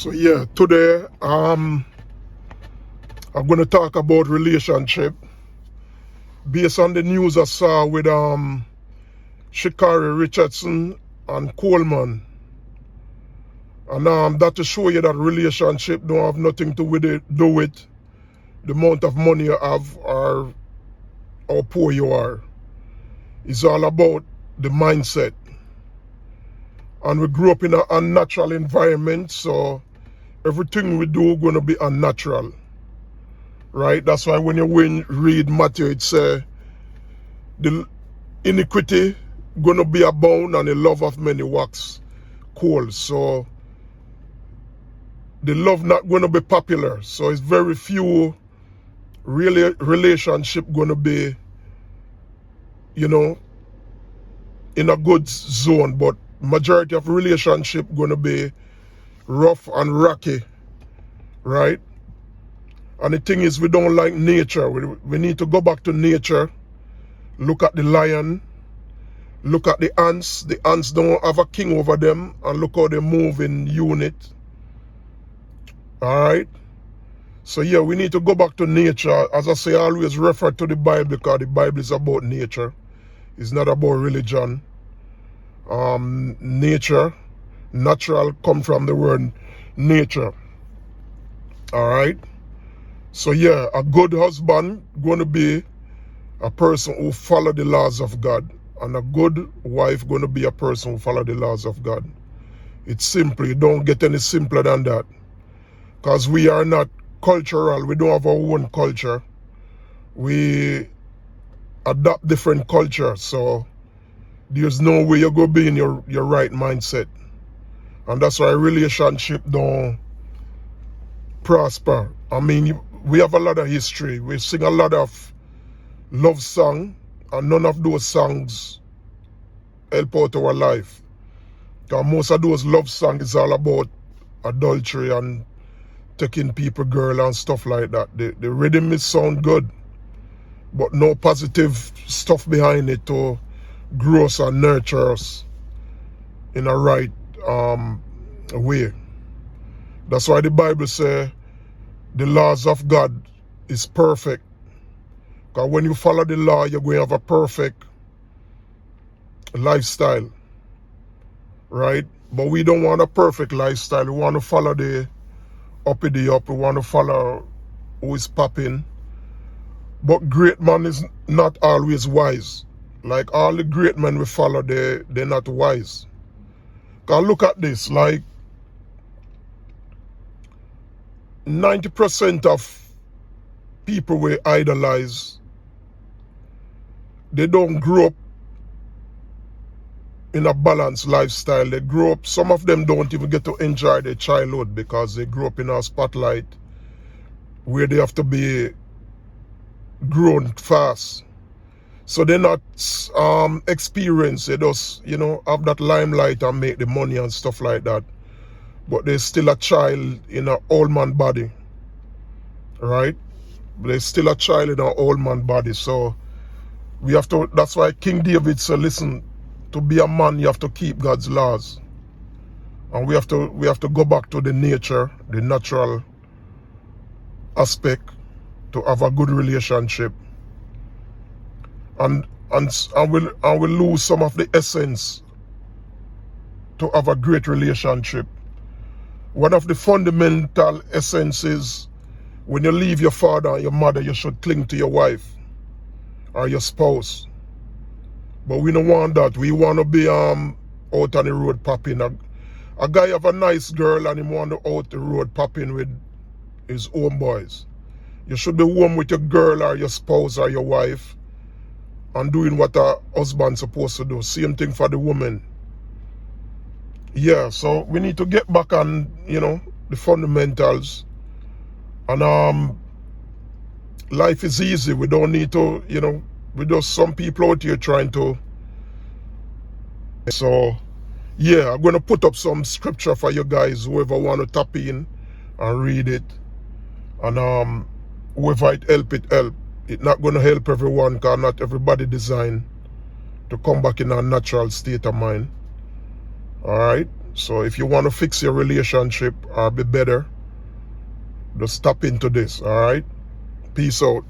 So yeah, today I'm going to talk about relationship based on the news I saw with Sha'Carri Richardson and Coleman, and that to show you that relationship don't have nothing to do with the amount of money you have or how poor you are. It's all about the mindset. And we grew up in an unnatural environment, so everything we do going to be unnatural. Right? That's why when you read Matthew, it says the iniquity going to be abound and the love of many wax cold. So the love not going to be popular. So it's very few really relationship going to be, in a good zone. But majority of relationship going to be rough and rocky. Right? And the thing is, we don't like nature. We need to go back to nature. Look at the lion. Look at the ants. The ants don't have a king over them. And look how they move in unit. Alright? So yeah, we need to go back to nature. As I say, I always refer to the Bible because the Bible is about nature. It's not about religion. Nature, natural, come from the word nature. Alright? So yeah, a good husband going to be a person who follow the laws of God. And a good wife going to be a person who follow the laws of God. It's simple. You don't get any simpler than that. Because we are not cultural. We don't have our own culture. We adopt different culture. So there's no way you're going to be in your right mindset. And that's why relationship don't prosper. I mean, we have a lot of history. We sing a lot of love song, and none of those songs help out our life. Because most of those love songs is all about adultery and taking people girl and stuff like that. The rhythm is sound good, but no positive stuff behind it to grow us and nurture us in a right way. That's why the Bible says the laws of God is perfect. Because when you follow the law, you're going to have a perfect lifestyle. Right? But we don't want a perfect lifestyle. We want to follow the uppity up. We want to follow who is popping. But great man is not always wise. Like all the great men we follow, they're not wise. Because look at this. Like 90% of people we idolize, they don't grow up in a balanced lifestyle. They grow up, some of them don't even get to enjoy their childhood because they grew up in a spotlight where they have to be grown fast. So they're not experienced. They just, have that limelight and make the money and stuff like that. But they're still a child in an old man body. Right? They're still a child in an old man body. So we have to, that's why King David said, listen, to be a man, you have to keep God's laws. And we have to go back to the nature, the natural aspect to have a good relationship. And we'll lose some of the essence to have a great relationship. One of the fundamental essences, when you leave your father and your mother, you should cling to your wife or your spouse. But we don't want that. We want to be out on the road popping. A guy have a nice girl and he want to out the road popping with his own boys. You should be home with your girl or your spouse or your wife and doing what a husband's supposed to do. Same thing for the woman. Yeah, so we need to get back on, the fundamentals. And life is easy. We don't need to, we just some people out here trying to. So yeah, I'm going to put up some scripture for you guys, whoever want to tap in and read it. And whoever it help. It's not going to help everyone because not everybody designed to come back in a natural state of mind. Alright? So if you want to fix your relationship or be better, just tap into this, all right? Peace out.